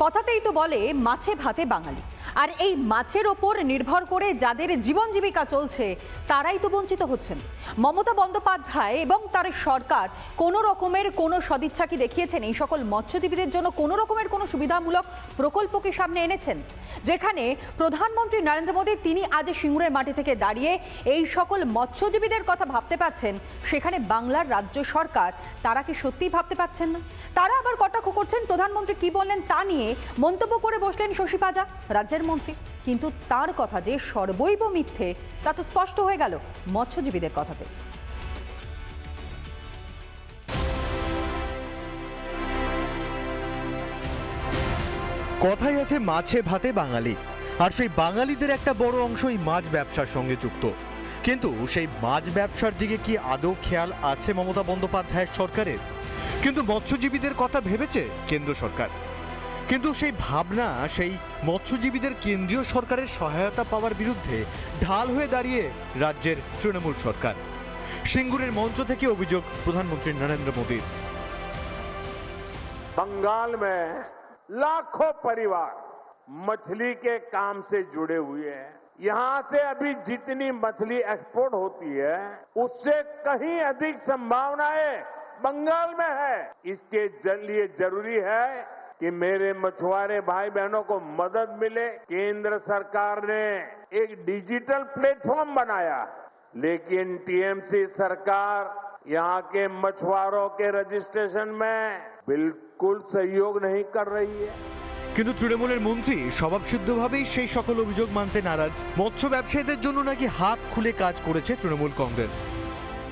কথাতেই তো বলে মাছে ভাতে বাঙালি। আর এই মাছের ওপর নির্ভর করে যাদের জীবন জীবিকা চলছে তারাই তো বঞ্চিত হচ্ছেন। মমতা বন্দ্যোপাধ্যায় এবং তার সরকার কোনো রকমের কোনো সদিচ্ছা কি দেখিয়েছেন এই সকল মৎস্যজীবীদের জন্য? কোনো রকমের কোনো সুবিধামূলক প্রকল্পকে সামনে এনেছেন? যেখানে প্রধানমন্ত্রী নরেন্দ্র মোদী তিনি আজ সিঙ্গুরের মাটি থেকে দাঁড়িয়ে এই সকল মৎস্যজীবীদের কথা ভাবতে পাচ্ছেন, সেখানে বাংলার রাজ্য সরকার তারা কি সত্যিই ভাবতে পাচ্ছেন না? তারা আবার কটাক্ষ করছেন প্রধানমন্ত্রী কি বললেন তা নিয়ে মন্তব্য করে বসলেন শশী পাজা, রাজ্যের মন্ত্রী। কিন্তু তার কথা যে সর্বৈব মিথ্যে তা তো স্পষ্ট হয়ে গেল মৎস্যজীবীদের কথাতে। কথাই আছে মাছে ভাতে বাঙালি, আর সেই বাঙালিদের একটা বড় অংশই মাছ ব্যবসার সঙ্গে যুক্ত। কিন্তু সেই মাছ ব্যবসার দিকে কি আদৌ খেয়াল আছে মমতা বন্দ্যোপাধ্যায়ের সরকারের? কিন্তু মৎস্যজীবীদের কথা ভেবেছে কেন্দ্র সরকার। কিন্তু সেই ভাবনা সেই মৎস্যজীবীদের কেন্দ্রীয় সরকারের সহায়তা পাওয়ার বিরুদ্ধে ঢাল হয়ে দাঁড়িয়ে রাজ্যের তৃণমূল সরকার। সিঙ্গুরের মঞ্চ থেকে অভিযোগ প্রধানমন্ত্রী নরেন্দ্র মোদীর। बंगाल में लाखों परिवार मछली के काम से जुड़े हुए हैं। यहाँ से अभी जितनी मछली एक्सपोर्ट होती है उससे कहीं अधिक संभावनाएं बंगाल में है। इसके लिए जरूरी है कि मेरे मछुआरे भाई बहनों को मदद मिले। केंद्र सरकार ने एक डिजिटल प्लेटफॉर्म बनाया, लेकिन टीएमसी सरकार यहाँ के मछुआरों के रजिस्ट्रेशन में बिल्कुल सहयोग नहीं कर रही है। কিন্তু তৃণমূলের মন্ত্রী স্বভাবসিদ্ধভাবেই সেই সকল অভিযোগ মানতে নারাজ। মৎস্য ব্যবসায়ীদের জন্য নাকি হাত খুলে কাজ করেছে তৃণমূল কংগ্রেস।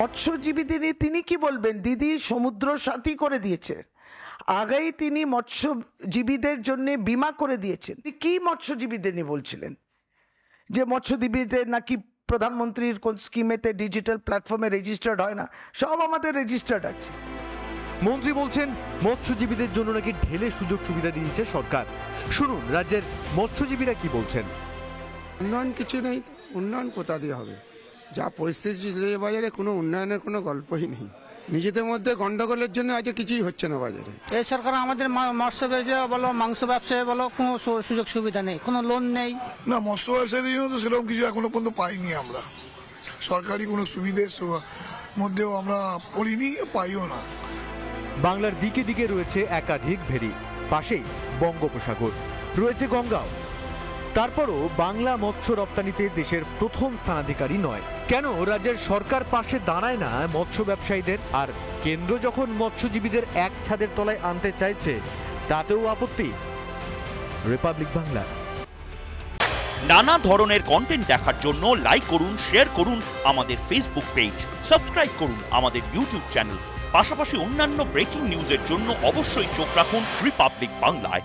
মৎস্যজীবীদের নিয়ে তিনি কি বলবেন? দিদি সমুদ্র সাথী করে দিয়েছে, আগেই তিনি মৎস্যজীবীদের জন্য বীমা করে দিয়েছেন। কি মৎস্যজীবীদের নিয়ে বলছিলেন যে মৎস্যজীবীদের নাকি প্রধানমন্ত্রীর কোন স্কিমেতে ডিজিটাল প্ল্যাটফর্মে রেজিস্টার্ড হয় না? সব আমাদের রেজিস্টার্ড আছে। মন্ত্রী বলছেন মৎস্যজীবীদের জন্য নাকি ঢেলে সুযোগ সুবিধা দিয়েছে সরকার। শুনুন রাজ্যের মৎস্যজীবীরা কি বলছেন। উন্নয়ন কিছু নেই তো, উন্নয়ন কোথা দিয়ে হবে? যা পরিস্থিতি চলে বাজারে কোনো উন্নয়নের কোনো গল্পই নেই। নিজেদের মধ্যে গন্ডগোলের জন্য আজ কিছুই হচ্ছে না বাজারে। এই সরকার আমাদের মৎস্য ব্যবসায়ী বলো, মাংস ব্যবসায়ী বলো, কোনো সুযোগ সুবিধা নেই, কোনো লোন নেই। না, মৎস্য ব্যবসায়ীদের জন্য তো সেরকম কিছু এখনো পর্যন্ত পাইনি আমরা। সরকারি কোনো সুবিধের মধ্যেও আমরা পড়িনি, পাইও না। বাংলার দিকে দিকে রয়েছে একাধিক ভেরি, পাশেই বঙ্গোপসাগর, রয়েছে গঙ্গাও। তারপরও বাংলা মৎস্য রপ্তানিতে দেশের প্রথম স্থানাধিকারী নয়। কেন রাজ্যের সরকার পাশে দাঁড়ায় না মৎস্য ব্যবসায়ীদের? আর কেন্দ্র যখন মৎস্যজীবীদের এক ছাদের তলায় আনতে চাইছে তাতেও আপত্তি। রিপাবলিক বাংলা। নানা ধরনের কন্টেন্ট দেখার জন্য লাইক করুন, শেয়ার করুন আমাদের ফেসবুক পেজ, সাবস্ক্রাইব করুন আমাদের ইউটিউব চ্যানেল। পাশাপাশি অন্যান্য ব্রেকিং নিউজের জন্য অবশ্যই চোখ রাখুন রিপাবলিক বাংলায়।